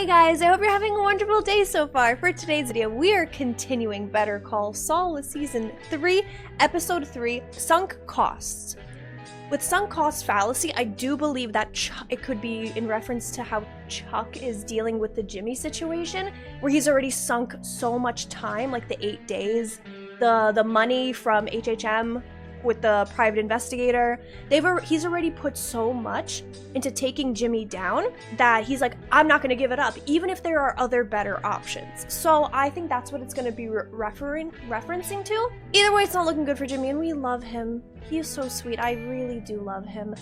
Hey guys, I hope you're having a wonderful day so far. For today's video, we are continuing Better Call Saul with Season 3, Episode 3, Sunk Costs. With sunk cost fallacy, I do believe that it could be in reference to how Chuck is dealing with the Jimmy situation, where he's already sunk so much time, like the 8 days, the money from HHM with the private investigator. He's already put so much into taking Jimmy down that he's like, I'm not going to give it up, even if there are other better options. So I think that's what it's going to be referencing to. Either way, it's not looking good for Jimmy, and we love him. He is so sweet. I really do love him.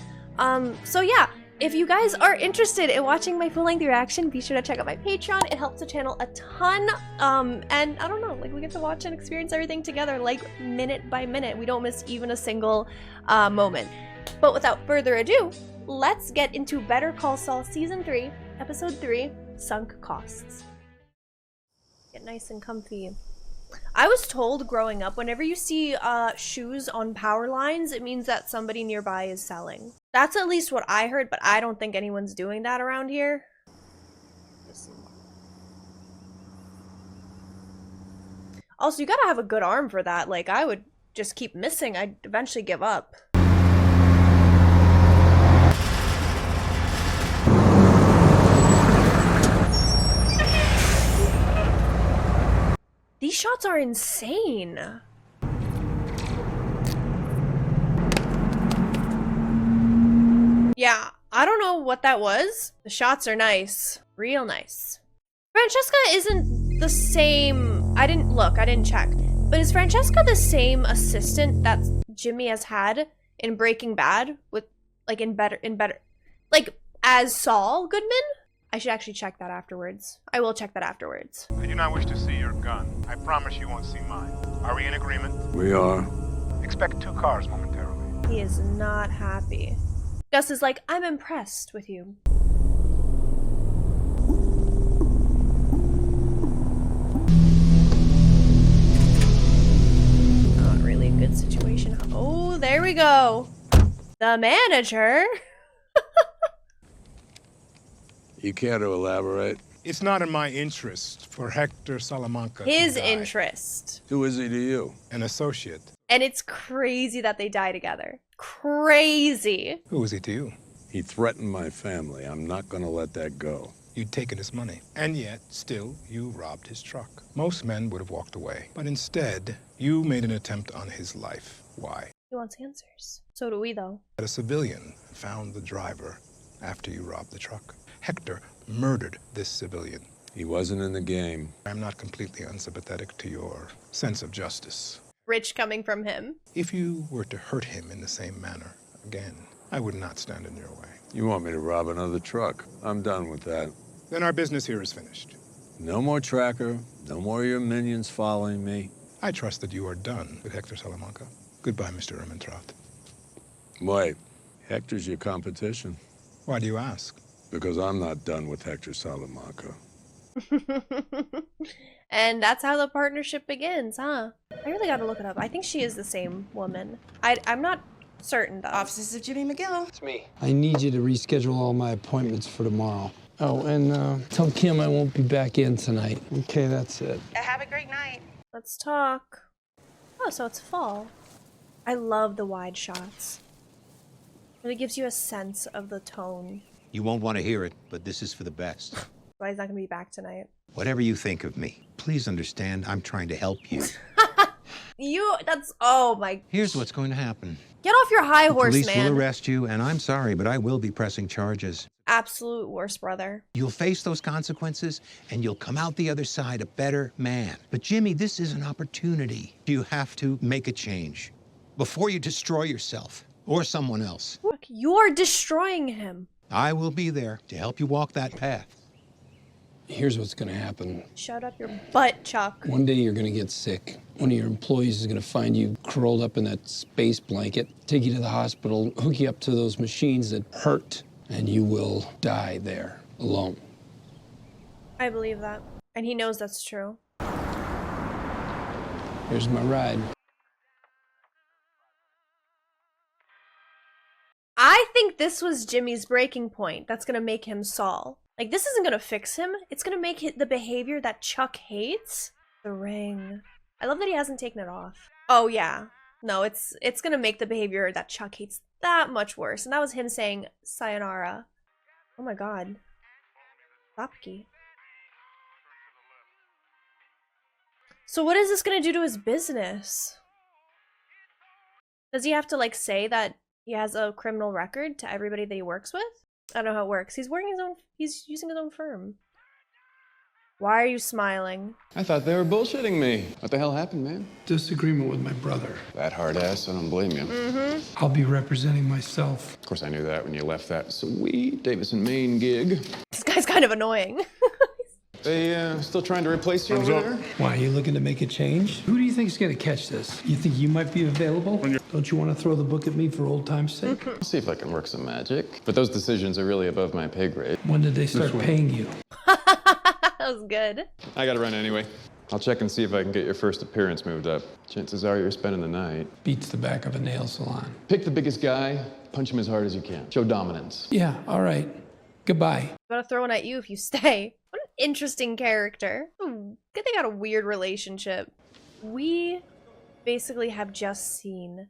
So yeah, if you guys are interested in watching my full-length reaction, be sure to check out my Patreon. It helps the channel a ton. And I don't know, like, we get to watch and experience everything together, like, minute by minute. We don't miss even a single moment. But without further ado, let's get into Better Call Saul Season 3, Episode 3, Sunk Costs. Get nice and comfy. I was told growing up, whenever you see shoes on power lines, it means that somebody nearby is selling. That's at least what I heard, but I don't think anyone's doing that around here. Also, you gotta have a good arm for that. Like, I would just keep missing. I'd eventually give up. These shots are insane. Yeah, I don't know what that was. The shots are nice. Real nice. Francesca isn't the same. I didn't check. But is Francesca the same assistant that Jimmy has had in Breaking Bad with, like, in better, like, as Saul Goodman? I should actually check that afterwards. I will check that afterwards. I do not wish to see your gun. I promise you won't see mine. Are we in agreement? We are. Expect 2 cars momentarily. He is not happy. Gus is like, I'm impressed with you. Not really a good situation. Oh, there we go. The manager. You care to elaborate? It's not in my interest for Hector Salamanca His to die. interest. Who is he to you? An associate. And it's crazy that they die together. Crazy. Who is he to you? He threatened my family. I'm not gonna let that go. You'd taken his money. And yet, still, you robbed his truck. Most men would have walked away. But instead, you made an attempt on his life. Why? He wants answers. So do we, though. A civilian found the driver after you robbed the truck. Hector murdered this civilian. He wasn't in the game. I'm not completely unsympathetic to your sense of justice. Rich coming from him. If you were to hurt him in the same manner again, I would not stand in your way. You want me to rob another truck? I'm done with that. Then our business here is finished. No more tracker. No more of your minions following me. I trust that you are done with Hector Salamanca. Goodbye, Mr. Ermentrout. Wait, Hector's your competition. Why do you ask? Because I'm not done with Hector Salamanca. And that's how the partnership begins, huh? I really gotta look it up. I think she is the same woman. I'm not certain, though. Offices of Jimmy McGill. It's me. I need you to reschedule all my appointments for tomorrow. Oh, and tell Kim I won't be back in tonight. Okay, that's it. Have a great night. Let's talk. Oh, so it's fall. I love the wide shots. It really gives you a sense of the tone. You won't want to hear it, but this is for the best. Why he's not gonna be back tonight. Whatever you think of me, please understand I'm trying to help you. Oh my. Here's what's going to happen. Get off your high horse, Police man. will arrest you, and I'm sorry, but I will be pressing charges. Absolute worst brother. You'll face those consequences, and you'll come out the other side a better man. But Jimmy, this is an opportunity. You have to make a change before you destroy yourself or someone else. Look, you're destroying him. I will be there to help you walk that path. Here's what's gonna happen. Shut up your butt, Chuck. One day you're gonna get sick. One of your employees is gonna find you curled up in that space blanket, take you to the hospital, hook you up to those machines that hurt, and you will die there alone. I believe that. And he knows that's true. Here's my ride. I think this was Jimmy's breaking point. That's gonna make him Saul. Like, this isn't gonna fix him. It's gonna make the behavior that Chuck hates. The ring. I love that he hasn't taken it off. Oh, yeah. No, it's gonna make the behavior that Chuck hates that much worse. And that was him saying, sayonara. Oh my god. Lapke. So what is this gonna do to his business? Does he have to, like, say that he has a criminal record to everybody that he works with? I don't know how it works. He's using his own firm. Why are you smiling? I thought they were bullshitting me. What the hell happened, man? Disagreement with my brother. That hard ass, I don't blame you. I'll be representing myself. Of course, I knew that when you left that sweet Davison, Maine gig. This guy's kind of annoying. They still trying to replace you over there? Why, are you looking to make a change? Who do you think is going to catch this? You think you might be available? Don't you want to throw the book at me for old time's sake? I'll see if I can work some magic. But those decisions are really above my pay grade. When did they start paying you? That was good. I gotta run anyway. I'll check and see if I can get your first appearance moved up. Chances are you're spending the night. Beats the back of a nail salon. Pick the biggest guy, punch him as hard as you can. Show dominance. Yeah, all right. Goodbye. I'm gonna throw one at you if you stay. What an interesting character. Good they got a weird relationship. We basically have just seen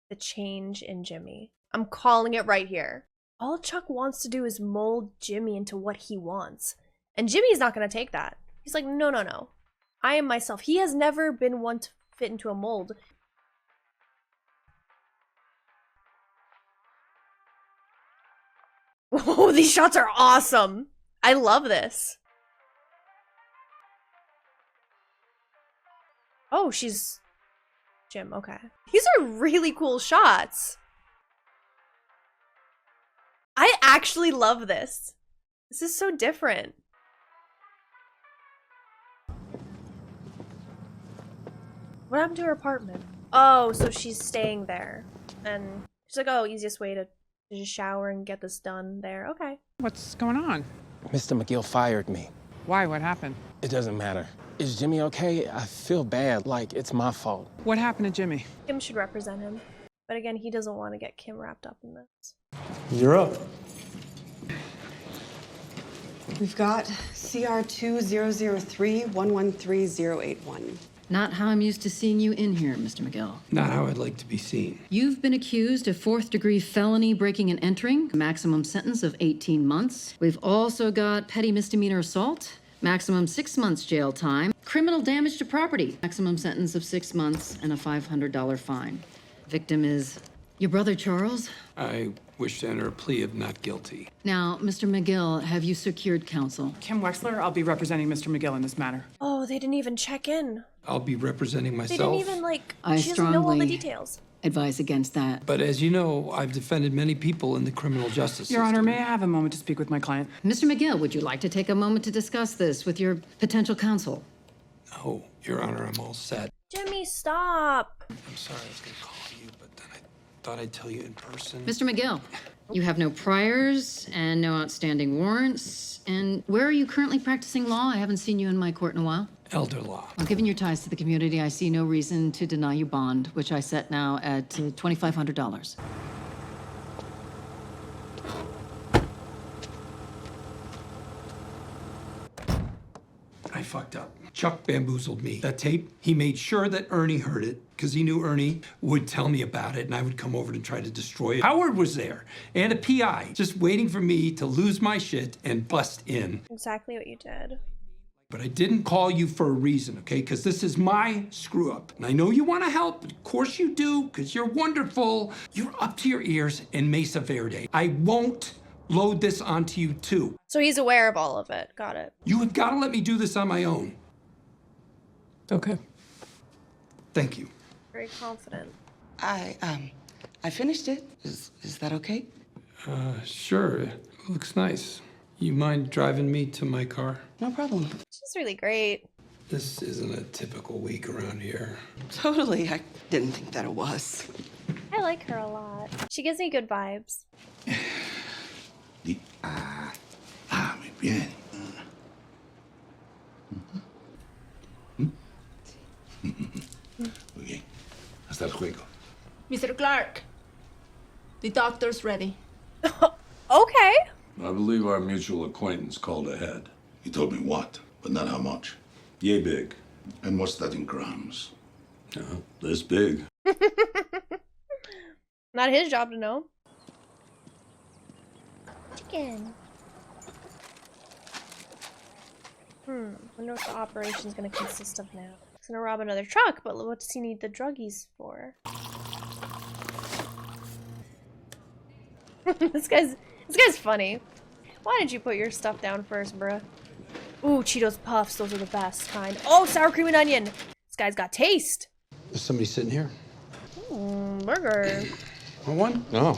the change in Jimmy. I'm calling it right here. All Chuck wants to do is mold Jimmy into what he wants. And Jimmy's not gonna take that. He's like, no, no, no. I am myself. He has never been one to fit into a mold. Oh, these shots are awesome. I love this. Oh, she's Jim. Okay. These are really cool shots. I actually love this. This is so different. What happened to her apartment? Oh, so she's staying there. And she's like, oh, easiest way to just shower and get this done there. Okay. What's going on? Mr. McGill fired me. Why? What happened? It doesn't matter. Is Jimmy okay? I feel bad, like it's my fault. What happened to Jimmy? Kim should represent him. But again, he doesn't want to get Kim wrapped up in this. You're up. We've got CR2003113081. Not how I'm used to seeing you in here, Mr. McGill. Not how I'd like to be seen. You've been accused of fourth-degree felony breaking and entering, maximum sentence of 18 months. We've also got petty misdemeanor assault, maximum 6 months jail time, criminal damage to property, maximum sentence of 6 months and a $500 fine. Victim is your brother, Charles. I wish to enter a plea of not guilty. Now, Mr. McGill, have you secured counsel? Kim Wexler, I'll be representing Mr. McGill in this matter. Oh, they didn't even check in. I'll be representing They myself. didn't even, like, I she doesn't know all the strongly details. advise against that. But as you know, I've defended many people in the criminal justice Your system. Honor, may I have a moment to speak with my client? Mr. McGill, would you like to take a moment to discuss this with your potential counsel? No, Your Honor, I'm all set. Jimmy, stop. I'm sorry I was going to call you, but then I thought I'd tell you in person. Mr. McGill, you have no priors and no outstanding warrants. And where are you currently practicing law? I haven't seen you in my court in a while. Elder law. Well, given your ties to the community, I see no reason to deny you bond, which I set now at $2,500. I fucked up. Chuck bamboozled me. That tape, he made sure that Ernie heard it because he knew Ernie would tell me about it and I would come over and try to destroy it. Howard was there and a PI just waiting for me to lose my shit and bust in. Exactly what you did. But I didn't call you for a reason, okay? Because this is my screw up. And I know you want to help. Of course you do, because you're wonderful. You're up to your ears in Mesa Verde. I won't load this onto you too. So he's aware of all of it. Got it. You have got to let me do this on my own. Okay. Thank you. Very confident. I finished it. Is that okay? Sure. It looks nice. You mind driving me to my car? No problem. She's really great. This isn't a typical week around here. Totally. I didn't think that it was. I like her a lot. She gives me good vibes. Muy bien. Muy bien. Hasta el juego. Mr. Clark, the doctor's ready. Okay. I believe our mutual acquaintance called ahead. He told me what, but not how much. Yay big. And what's that in grams? This big. Not his job to know. Chicken. Wonder what the operation's gonna consist of now. He's gonna rob another truck, but what does he need the druggies for? This guy's funny. Why did you put your stuff down first, bruh? Ooh, Cheetos Puffs, those are the best kind. Oh, sour cream and onion. This guy's got taste. There's somebody sitting here. Burger. One? No.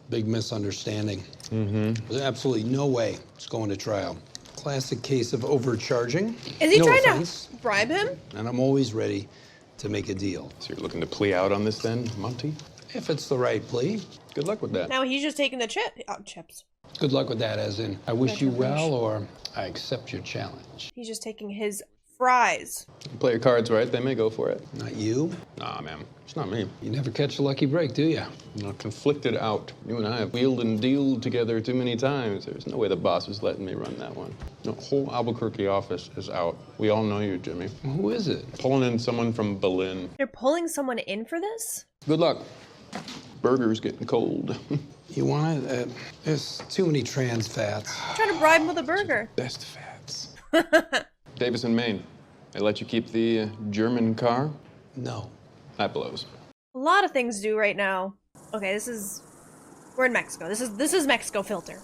Big misunderstanding. There's absolutely no way it's going to trial. Classic case of overcharging. Is he no trying offense, to bribe him? And I'm always ready to make a deal. So you're looking to plea out on this then, Monty? If it's the right plea. Good luck with that. Now he's just taking the chips. Good luck with that, as in, I wish you well, or I accept your challenge. He's just taking his fries. You play your cards right, they may go for it. Not you? Nah, man, it's not me. You never catch a lucky break, do you? I'm not conflicted out. You and I have wheeled and dealed together too many times. There's no way the boss is letting me run that one. The whole Albuquerque office is out. We all know you, Jimmy. Who is it? Pulling in someone from Berlin. They're pulling someone in for this? Good luck. Burger's getting cold. You want it? There's too many trans fats. Trying to bribe him with a burger. Best fats. Davison, Maine. They let you keep the German car? No. That blows. A lot of things do right now. Okay, we're in Mexico. This is Mexico filter.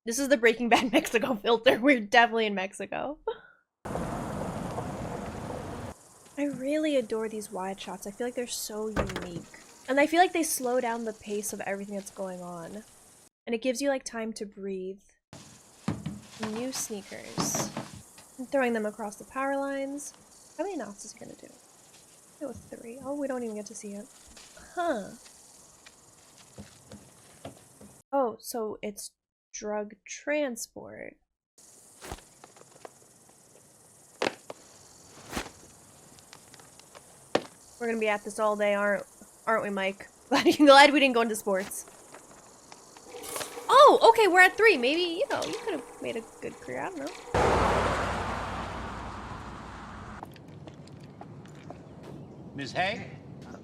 This is the Breaking Bad Mexico filter. We're definitely in Mexico. I really adore these wide shots. I feel like they're so unique. And I feel like they slow down the pace of everything that's going on. And it gives you like time to breathe. New sneakers. I'm throwing them across the power lines. How many knots is he gonna do? It was 3. Oh, we don't even get to see it. Huh. Oh, so it's drug transport. We're gonna be at this all day, aren't we, Mike? Glad we didn't go into sports. Oh, okay, we're at 3. Maybe, you know, you could have made a good career. I don't know. Ms. Hay?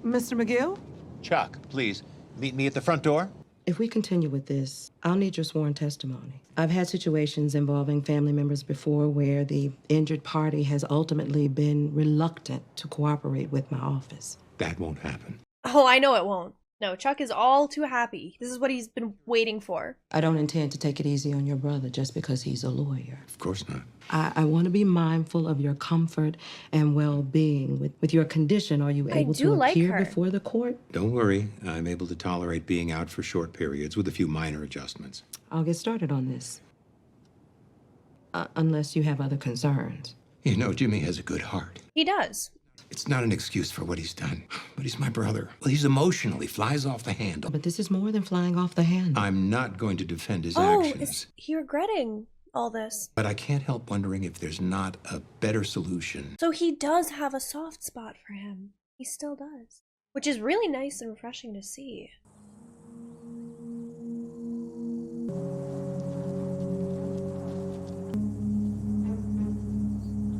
Mr. McGill? Chuck, please, meet me at the front door. If we continue with this, I'll need your sworn testimony. I've had situations involving family members before where the injured party has ultimately been reluctant to cooperate with my office. That won't happen. Oh, I know it won't. No, Chuck is all too happy. This is what he's been waiting for. I don't intend to take it easy on your brother just because he's a lawyer. Of course not. I want to be mindful of your comfort and well-being. With your condition, are you able to appear before the court? Don't worry. I'm able to tolerate being out for short periods with a few minor adjustments. I'll get started on this. Unless you have other concerns. You know, Jimmy has a good heart. He does. It's not an excuse for what he's done, but he's my brother. Well, he's emotional. He flies off the handle. But this is more than flying off the handle. I'm not going to defend his Oh, actions. is he regretting all this? But I can't help wondering if there's not a better solution. So he does have a soft spot for him. He still does. Which is really nice and refreshing to see.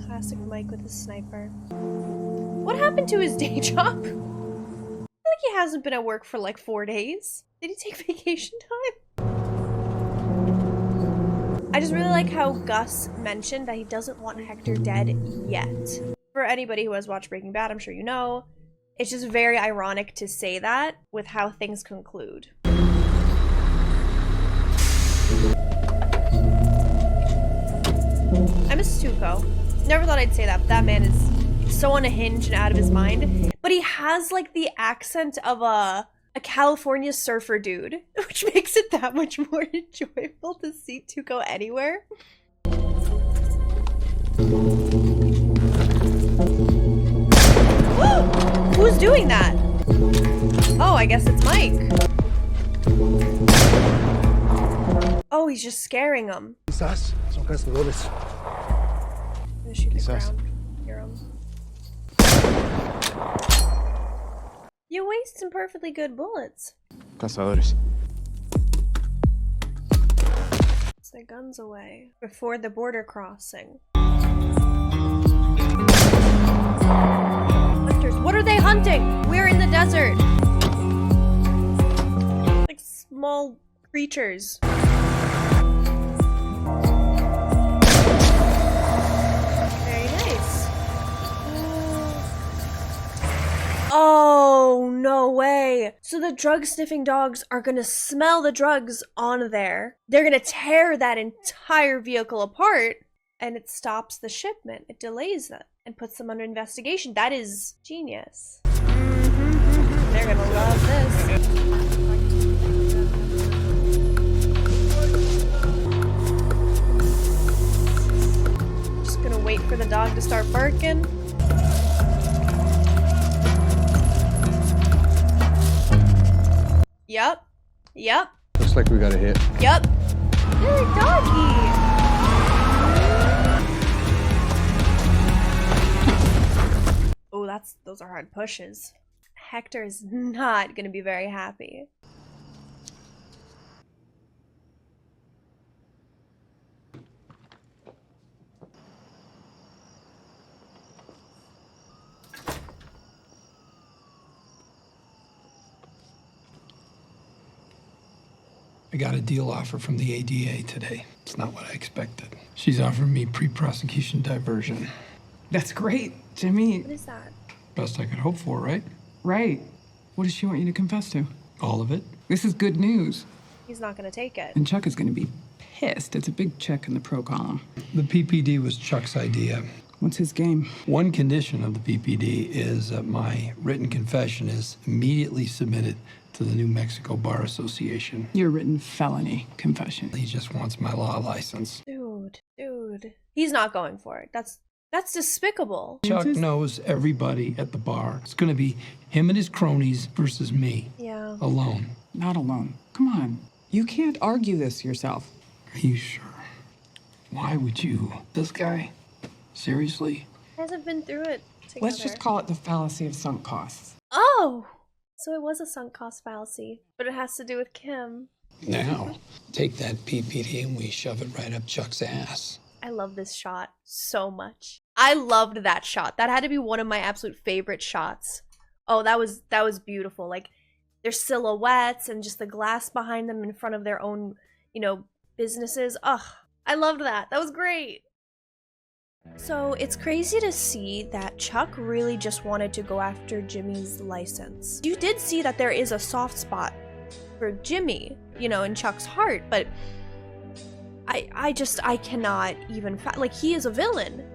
Classic Mike with his sniper. What happened to his day job? I feel like he hasn't been at work for like 4 days. Did he take vacation time? I just really like how Gus mentioned that he doesn't want Hector dead yet. For anybody who has watched Breaking Bad, I'm sure you know, it's just very ironic to say that with how things conclude. I miss Tuco. Never thought I'd say that, but that man is so unhinged and out of his mind. But he has like the accent of a California surfer dude, which makes it that much more enjoyable to see Tuco anywhere. Who's doing that? Oh, I guess it's Mike. Oh, he's just scaring him. Quizás son cazadores. Gonna shoot the ground. Hear him. You waste some perfectly good bullets. Cazadores. their guns away before the border crossing. Hunters, what are they hunting? We're in the desert. Like small creatures. Very nice. Oh, no way. So the drug sniffing dogs are gonna smell the drugs on there. They're gonna tear that entire vehicle apart, and it stops the shipment. It delays it and puts them under investigation. That is genius. They're gonna love this. Just gonna wait for the dog to start barking. Yep. Yep. Looks like we got a hit. Yep. Good doggy. Oh, those are hard pushes. Hector is not gonna be very happy. I got a deal offer from the ADA today. It's not what I expected. She's offering me pre-prosecution diversion. That's great, Jimmy. What is that? Best I could hope for, right? Right. What does she want you to confess to? All of it. This is good news. He's not gonna take it. And Chuck is gonna be pissed. It's a big check in the pro column. The PPD was Chuck's idea. What's his game? One condition of the PPD is that my written confession is immediately submitted to the New Mexico Bar Association. Your written felony confession. He just wants my law license. Dude. He's not going for it. That's despicable. Chuck knows everybody at the bar. It's gonna be him and his cronies versus me. Yeah. Alone. Not alone. Come on. You can't argue this yourself. Are you sure? Why would you? This guy? Seriously? Hasn't been through it together. Let's just call it the fallacy of sunk costs. Oh! So it was a sunk cost fallacy, but it has to do with Kim. Now, take that PPD and we shove it right up Chuck's ass. I love this shot so much. I loved that shot. That had to be one of my absolute favorite shots. Oh, that was beautiful. Like their silhouettes and just the glass behind them in front of their own, businesses. Ugh, I loved that. That was great. So it's crazy to see that Chuck really just wanted to go after Jimmy's license. You did see that there is a soft spot for Jimmy, in Chuck's heart, but I cannot even, like, he is a villain.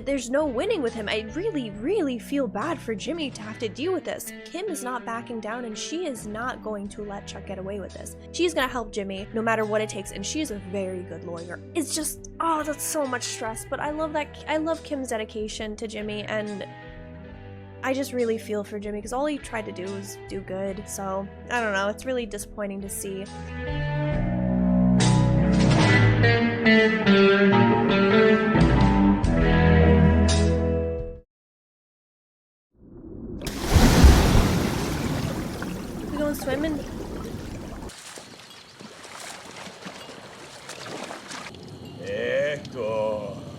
There's no winning with him. I really, really feel bad for Jimmy to have to deal with this. Kim is not backing down, and she is not going to let Chuck get away with this. She's gonna help Jimmy no matter what it takes, and she is a very good lawyer. It's just, oh, that's so much stress, but I love Kim's dedication to Jimmy, and I just really feel for Jimmy, because all he tried to do was do good, so I don't know, it's really disappointing to see. We going swimming?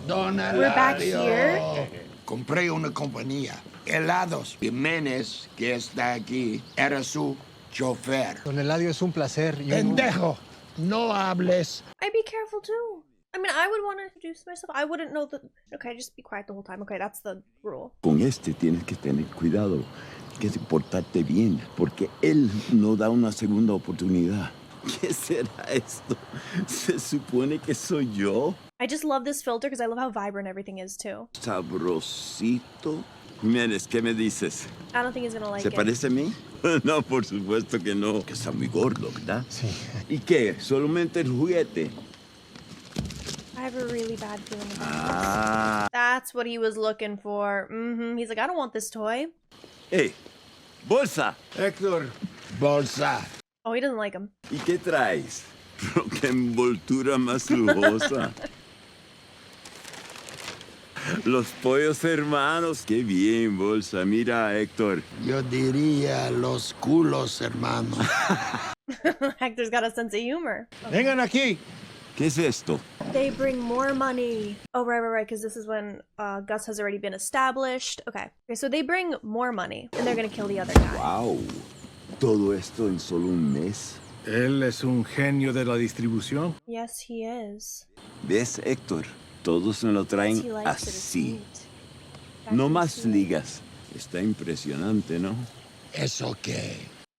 Don We're back here. Compré una compañía. Helados. Jiménez, que está aquí, era su chofer. Don Eladio, es un placer. Pendejo, no hables. I'd be careful too. I mean, I would want to introduce myself. I wouldn't know the... Okay, just be quiet the whole time. Okay, that's the rule. Con este tienes que tener cuidado, que se portarte bien, porque él no da una segunda oportunidad. ¿Qué será esto? ¿Se supone que soy yo? I just love this filter because I love how vibrant everything is too. Sabrosito. Jiménez, ¿qué me dices? I don't think he's gonna like ¿Se it. parece a mí? No, por supuesto que no. Que está muy gordo, ¿verdad? Sí. ¿Y qué? ¿Solamente el juguete? I have a really bad feeling about this. That's what he was looking for. He's like, I don't want this toy. Hey, bolsa. Héctor, bolsa. Oh, he doesn't like him. ¿Y qué traes? Pero qué envoltura más lujosa. Los pollos hermanos. Qué bien, bolsa. Mira, Héctor. Yo diría los culos, hermano. Hector's got a sense of humor. Vengan aquí. ¿Qué es esto? They bring more money. Oh, right, because this is when Gus has already been established. Okay, so they bring more money, and they're gonna kill the other guy. Wow. Todo esto en solo un mes. Él es un genio de la distribución. Yes, he is. ¿Ves, Héctor? Todos me lo traen He likes it, it's así. neat. No más ligas. Está impresionante, ¿no? Es okay.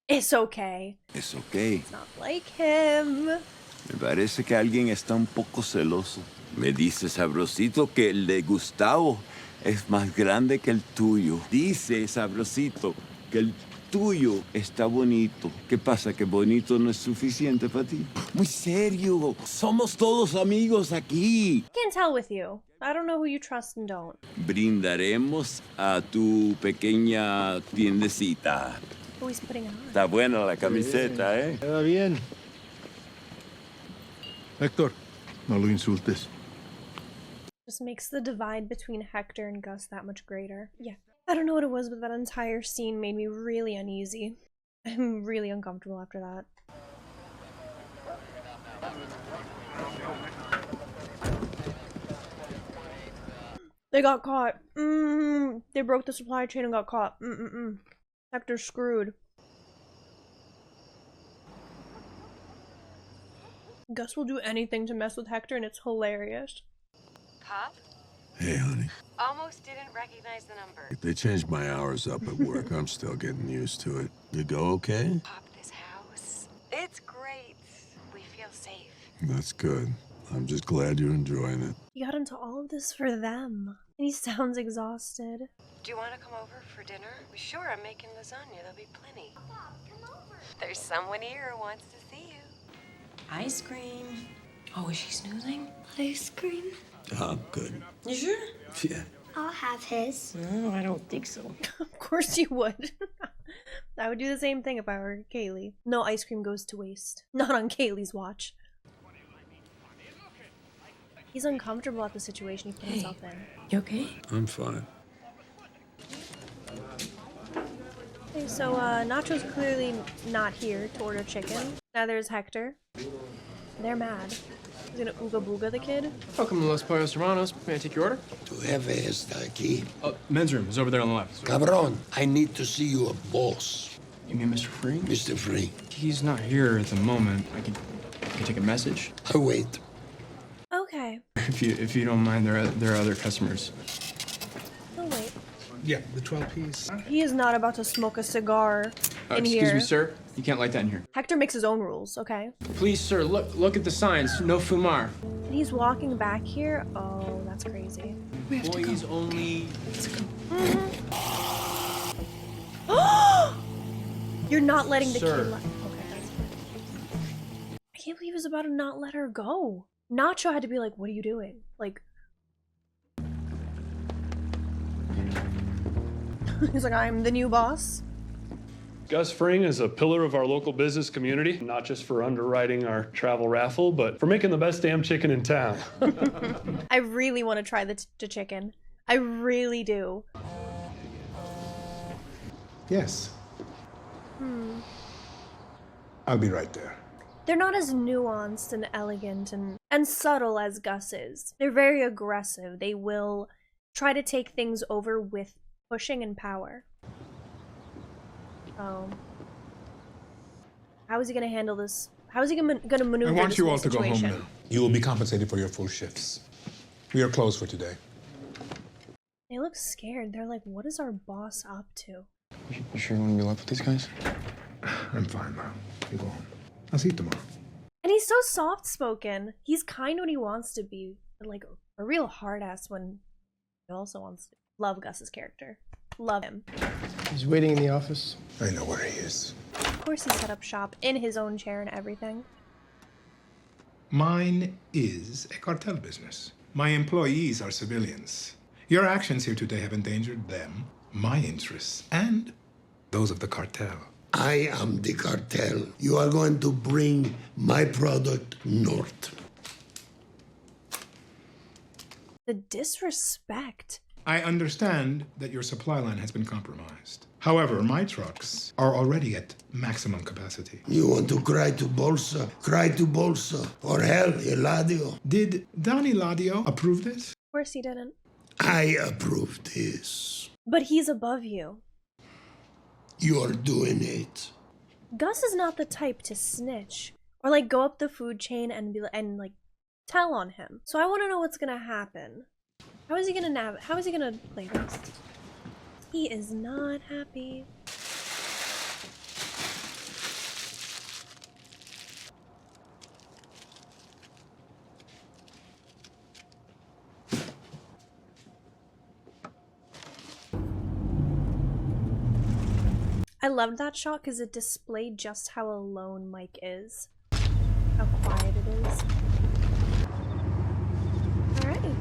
It's okay. Es ok. It's not like him. Me parece que alguien está un poco celoso. Me dice Sabrosito que el de Gustavo es más grande que el tuyo. Dice Sabrosito que el tuyo está bonito. ¿Qué pasa? ¿Que bonito no es suficiente para ti? Muy serio. Somos todos amigos aquí. Can't tell with you. I don't know who you trust and don't. Brindaremos a tu pequeña tiendecita. Who he's putting on. Está buena la camiseta, ¿eh? Queda bien. Héctor, no lo insultes. Just makes the divide between Hector and Gus that much greater. Yeah. I don't know what it was, but that entire scene made me really uneasy. I'm really uncomfortable after that. They got caught. They broke the supply chain and got caught. Hector's screwed. Gus will do anything to mess with Hector, and it's hilarious. Pop? Hey, honey. Almost didn't recognize the number. They changed my hours up at work. I'm still getting used to it. You go okay? Pop, this house. It's great. We feel safe. That's good. I'm just glad you're enjoying it. He got into all of this for them. And he sounds exhausted. Do you want to come over for dinner? Sure, I'm making lasagna. There'll be plenty. Pop, come over. There's someone here who wants to see you. Ice cream. Oh, is she snoozing? Ice cream? I'm good. You sure? Yeah. I'll have his. No, I don't think so. Of course you would. I would do the same thing if I were Kaylee. No ice cream goes to waste. Not on Kaylee's watch. He's uncomfortable at the situation he put himself in. You okay? I'm fine. Okay, so Nacho's clearly not here to order chicken. Neither is Hector. They're mad. He's gonna ooga booga the kid. Welcome to Los Pollos Hermanos. May I take your order? Tu jefe está aquí. Oh, men's room is over there on the left. Cabron, I need to see your boss. You mean Mr. Free? Mr. Free. He's not here at the moment. I can take a message. I'll wait. Okay. If you don't mind, there are other customers. Oh wait. Yeah, the 12 piece. He is not about to smoke a cigar in Excuse here. me, sir. You can't light that in here. Hector makes his own rules, okay? Please, sir, look at the signs. No fumar. And he's walking back here. Oh, that's crazy. We have Employees only. You're not letting the Sir. kid let. Okay, that's fine. I can't believe he was about to not let her go. Nacho had to be like, "What are you doing?" Like, he's like, "I'm the new boss." Gus Fring is a pillar of our local business community, not just for underwriting our travel raffle, but for making the best damn chicken in town. I really want to try the chicken. I really do. Yes. I'll be right there. They're not as nuanced and elegant and subtle as Gus is. They're very aggressive. They will try to take things over with pushing and power. Oh. How is he going to handle this? How is he going to maneuver I want this you whole all to go home situation? now. You will be compensated for your full shifts. We are closed for today. They look scared. They're like, what is our boss up to? You sure you want to be left with these guys? I'm fine now. You go home. I'll see you tomorrow. And he's so soft-spoken. He's kind when he wants to be, but like a real hard-ass when he also wants to. Love Gus's character. Love him. He's waiting in the office. I know where he is. Of course he set up shop in his own chair and everything. Mine is a cartel business. My employees are civilians. Your actions here today have endangered them, my interests, and those of the cartel. I am the cartel. You are going to bring my product north. The disrespect. I understand that your supply line has been compromised. However, my trucks are already at maximum capacity. You want to cry to Bolsa? Cry to Bolsa. Or hell, Eladio. Did Don Eladio approve this? Of course he didn't. I approve this. But he's above you. You're doing it. Gus is not the type to snitch or like go up the food chain and like tell on him. So I want to know what's gonna happen. How is he gonna play this? He is not happy. I loved that shot because it displayed just how alone Mike is. How quiet it is. Alright.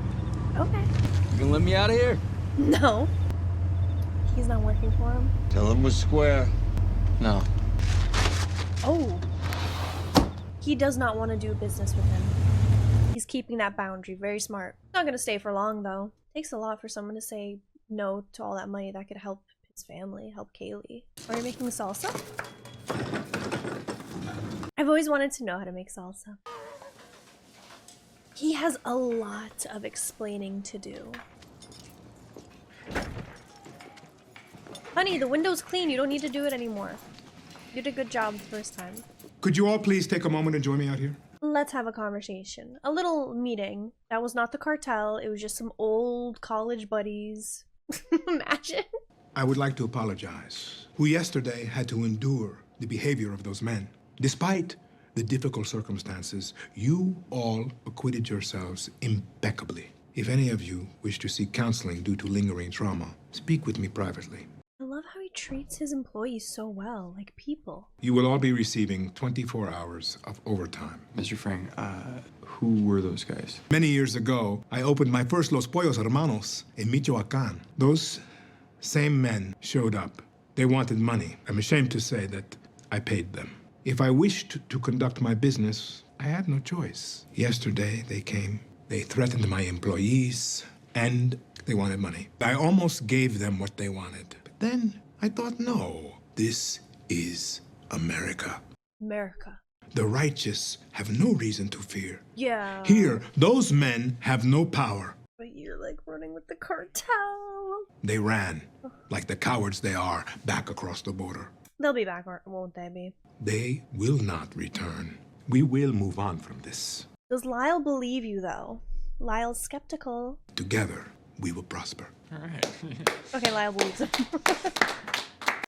Okay. You gonna let me out of here? No. He's not working for him. Tell him we're square. No. Oh. He does not want to do business with him. He's keeping that boundary. Very smart. Not gonna stay for long though. Takes a lot for someone to say no to all that money that could help his family, help Kaylee. Are you making salsa? I've always wanted to know how to make salsa. He has a lot of explaining to do. Honey, the window's clean. You don't need to do it anymore. You did a good job the first time. Could you all please take a moment and join me out here? Let's have a conversation. A little meeting. That was not the cartel. It was just some old college buddies. Imagine. I would like to apologize. We yesterday had to endure the behavior of those men. Despite the difficult circumstances, you all acquitted yourselves impeccably. If any of you wish to seek counseling due to lingering trauma, speak with me privately. I love how he treats his employees so well, like people. You will all be receiving 24 hours of overtime. Mr. Frang, who were those guys? Many years ago, I opened my first Los Pollos Hermanos in Michoacán. Those same men showed up. They wanted money. I'm ashamed to say that I paid them. If I wished to conduct my business, I had no choice. Yesterday, they came. They threatened my employees, and they wanted money. I almost gave them what they wanted. But then I thought, no, this is America. America. The righteous have no reason to fear. Yeah. Here, those men have no power. But you're like running with the cartel. They ran, like the cowards they are, back across the border. They'll be back, won't they be? They will not return. We will move on from this. Does Lyle believe you, though? Lyle's skeptical. Together, we will prosper. All right. Okay, Lyle believes him. That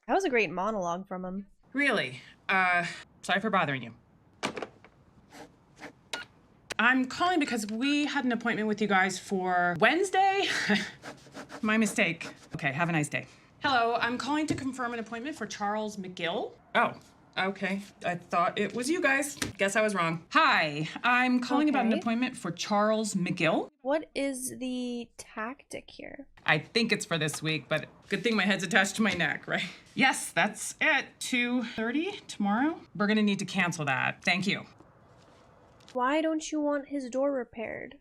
was a great monologue from him. Really? Sorry for bothering you. I'm calling because we had an appointment with you guys for Wednesday. My mistake. Okay, have a nice day. Hello, I'm calling to confirm an appointment for Charles McGill. Oh, okay. I thought it was you guys. Guess I was wrong. Hi, I'm calling about an appointment for Charles McGill. What is the tactic here? I think it's for this week, but good thing my head's attached to my neck, right? Yes, that's it. 2:30 tomorrow. We're gonna need to cancel that. Thank you. Why don't you want his door repaired?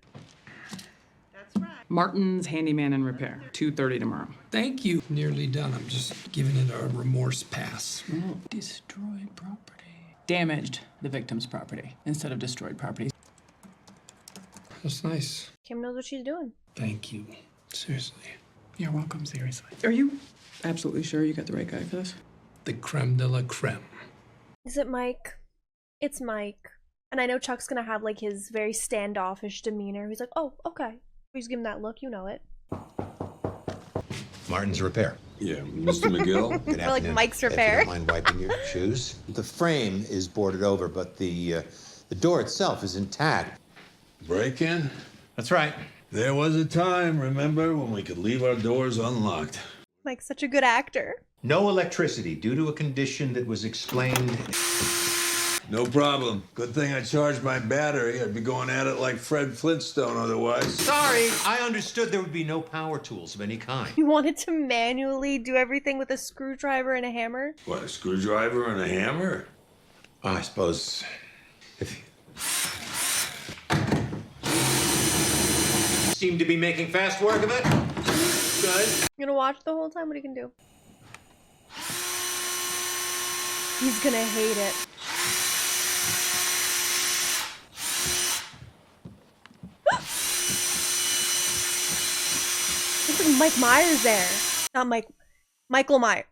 Martin's Handyman and Repair, 2:30 tomorrow. Thank you. Nearly done. I'm just giving it a remorse pass. Destroyed property. Damaged the victim's property instead of destroyed property. That's nice. Kim knows what she's doing. Thank you. Seriously. You're welcome, seriously. Are you absolutely sure you got the right guy for this? The creme de la creme. Is it Mike? It's Mike. And I know Chuck's gonna have like his very standoffish demeanor. He's like, oh, okay. He's giving that look, you know it. Martin's Repair. Yeah, Mr. McGill. Good Or like afternoon. Mike's If Repair. you don't mind wiping your shoes. The frame is boarded over, but the door itself is intact. Break-in? That's right. There was a time, remember, when we could leave our doors unlocked. Mike's such a good actor. No electricity due to a condition that was explained. No problem. Good thing I charged my battery. I'd be going at it like Fred Flintstone otherwise. Sorry, I understood there would be no power tools of any kind. You wanted to manually do everything with a screwdriver and a hammer? What, a screwdriver and a hammer? Well, I suppose if seem to be making fast work of it. night. You gonna watch the whole time? What are you gonna do? He's gonna hate it. Looks like Mike Myers there. Not Michael Myers.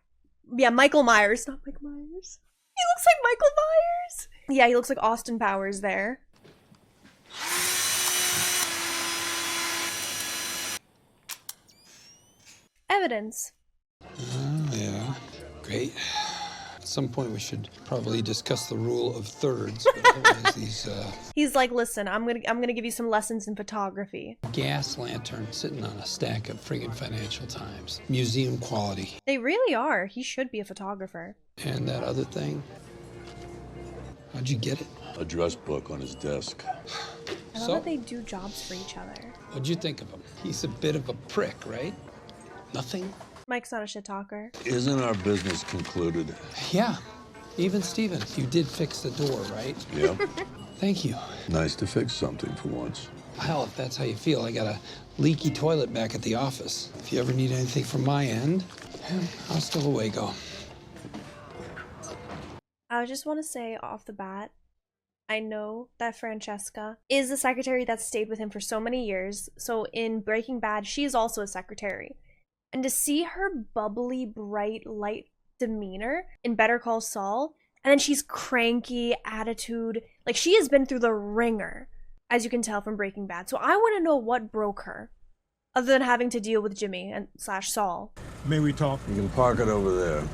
Yeah, Michael Myers. Not Mike Myers. He looks like Michael Myers. Yeah, he looks like Austin Powers there. Evidence. Oh, yeah. Great. At some point, we should probably discuss the rule of thirds. But otherwise, these He's like, listen, I'm gonna give you some lessons in photography. gas lanterns sitting on a stack of friggin' Financial Times. Museum quality. They really are. He should be a photographer. And that other thing. How'd you get it? A dress book on his desk. I love that they do jobs for each other. What'd you think of him? He's a bit of a prick, right? Nothing? Mike's not a shit talker. Isn't our business concluded? Yeah. Even Steven, you did fix the door, right? Yeah. Thank you. Nice to fix something for once. Hell, if that's how you feel, I got a leaky toilet back at the office. If you ever need anything from my end, I'll still away go. I just want to say off the bat, I know that Francesca is the secretary that stayed with him for so many years. So in Breaking Bad, she is also a secretary. And to see her bubbly, bright, light demeanor in Better Call Saul, and then she's cranky, attitude, like she has been through the ringer, as you can tell from Breaking Bad. So I want to know what broke her, other than having to deal with Jimmy and / Saul. May we talk? You can park it over there.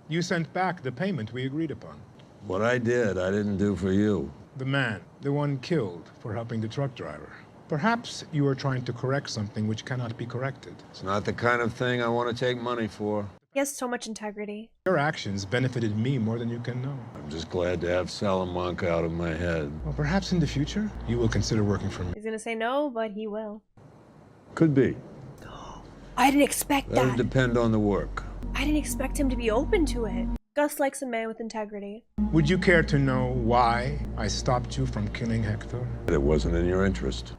You sent back the payment we agreed upon. What I didn't do for you. The man, the one killed for helping the truck driver. Perhaps you are trying to correct something which cannot be corrected. It's not the kind of thing I want to take money for. He has so much integrity. Your actions benefited me more than you can know. I'm just glad to have Salamanca out of my head. Well, perhaps in the future, you will consider working for me. He's gonna say no, but he will. Could be. I didn't expect That'll that. depend on the work. I didn't expect him to be open to it. Gus likes a man with integrity. Would you care to know why I stopped you from killing Hector? It wasn't in your interest.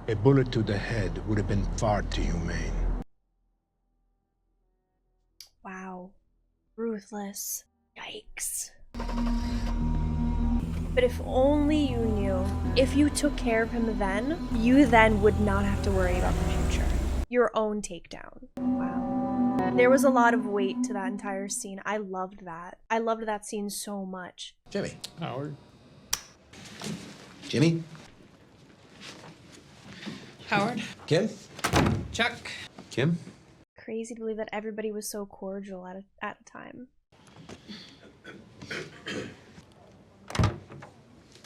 A bullet to the head would have been far too humane. Wow. Ruthless. Yikes. But if only you knew, if you took care of him then, you then would not have to worry about the future. Your own takedown. Wow. There was a lot of weight to that entire scene. I loved that. I loved that scene so much. Jimmy. Howard. Jimmy. Howard. Kim. Chuck. Kim. Crazy to believe that everybody was so cordial at a time.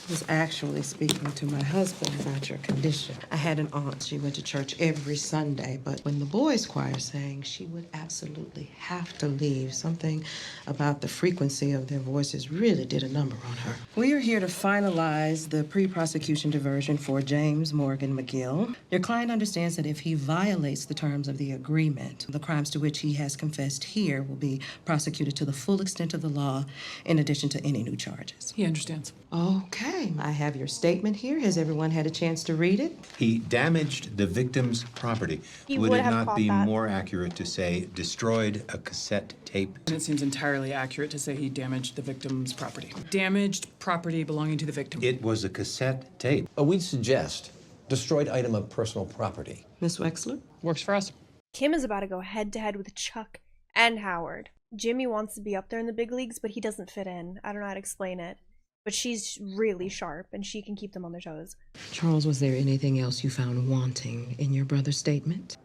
I was actually speaking to my husband about your condition. I had an aunt. She went to church every Sunday, but when the boys' choir sang, she would absolutely have to leave. Something about the frequency of their voices really did a number on her. We are here to finalize the pre-prosecution diversion for James Morgan McGill. Your client understands that if he violates the terms of the agreement, the crimes to which he has confessed here will be prosecuted to the full extent of the law, in addition to any new charges. He understands. Okay, I have your statement here. Has everyone had a chance to read it? He damaged the victim's property. He Would would it have not caught be that. more accurate to say destroyed a cassette tape? It seems entirely accurate to say he damaged the victim's property. Damaged property belonging to the victim. It was a cassette tape. We'd suggest destroyed item of personal property. Miss Wexler? Works for us. Kim is about to go head to head with Chuck and Howard. Jimmy wants to be up there in the big leagues, but he doesn't fit in. I don't know how to explain it. But she's really sharp, and she can keep them on their toes. Charles, was there anything else you found wanting in your brother's statement?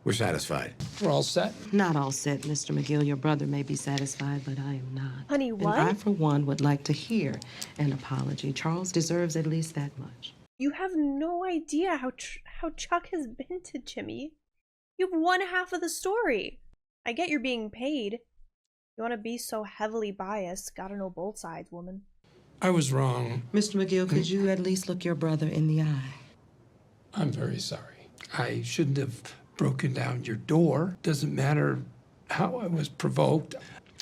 We're satisfied. We're all set. Not all set, Mr. McGill. Your brother may be satisfied, but I am not. Honey, what? And I, for one, would like to hear an apology. Charles deserves at least that much. You have no idea how Chuck has been to Jimmy. You have one half of the story. I get you're being paid. You want to be so heavily biased. Gotta know both sides, woman. I was wrong. Mr. McGill, could you at least look your brother in the eye? I'm very sorry. I shouldn't have broken down your door. Doesn't matter how I was provoked.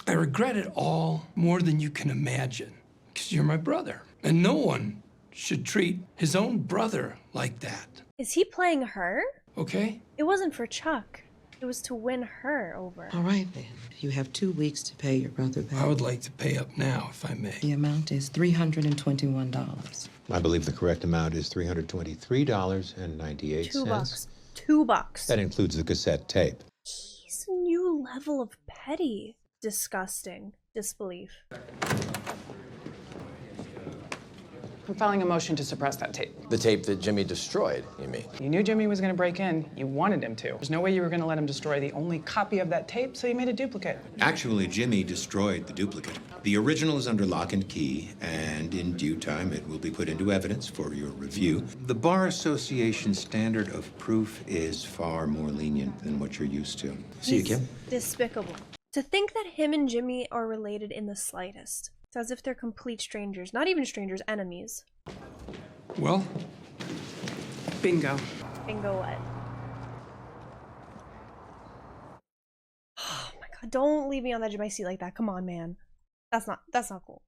I regret it all more than you can imagine. Because you're my brother. And no one should treat his own brother like that. Is he playing her? Okay? It wasn't for Chuck. It was to win her over. All right, then. You have 2 weeks to pay your brother back. I would like to pay up now, if I may. The amount is $321. I believe the correct amount is $323.98. $2. $2. That includes the cassette tape. He's a new level of petty. Disgusting. Disbelief. I'm filing a motion to suppress that tape. The tape that Jimmy destroyed, you mean? You knew Jimmy was going to break in. You wanted him to. There's no way you were going to let him destroy the only copy of that tape, so you made a duplicate. Actually, Jimmy destroyed the duplicate. The original is under lock and key, and in due time it will be put into evidence for your review. The Bar Association standard of proof is far more lenient than what you're used to. See you, Kim. Despicable. To think that him and Jimmy are related in the slightest. It's as if they're complete strangers. Not even strangers, enemies. Well? Bingo. Bingo what? Oh my god, don't leave me on the edge of my seat like that. Come on, man. That's not cool.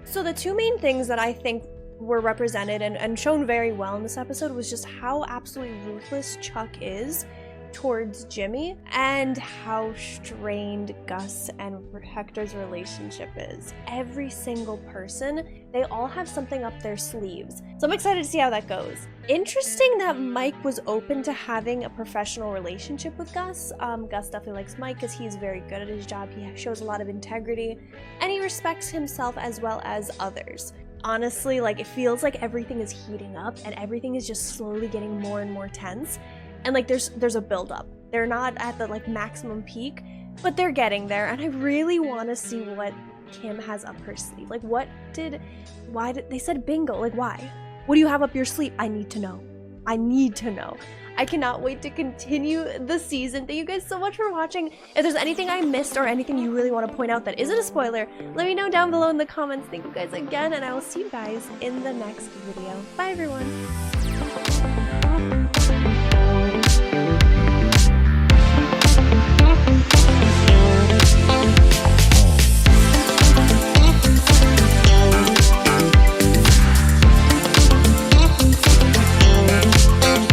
So the two main things that I think were represented and shown very well in this episode was just how absolutely ruthless Chuck is towards Jimmy and how strained Gus and Hector's relationship is. Every single person, they all have something up their sleeves. So I'm excited to see how that goes. Interesting that Mike was open to having a professional relationship with Gus. Gus definitely likes Mike because he's very good at his job. He shows a lot of integrity and he respects himself as well as others. Honestly, like, it feels like everything is heating up and everything is just slowly getting more and more tense. And like there's a build-up. They're not at the like maximum peak, but they're getting there. And I really want to see what Kim has up her sleeve. Like why did they said bingo? Like why? What do you have up your sleeve? I need to know. I need to know. I cannot wait to continue the season. Thank you guys so much for watching. If there's anything I missed or anything you really want to point out that isn't a spoiler, let me know down below in the comments. Thank you guys again, and I will see you guys in the next video. Bye everyone.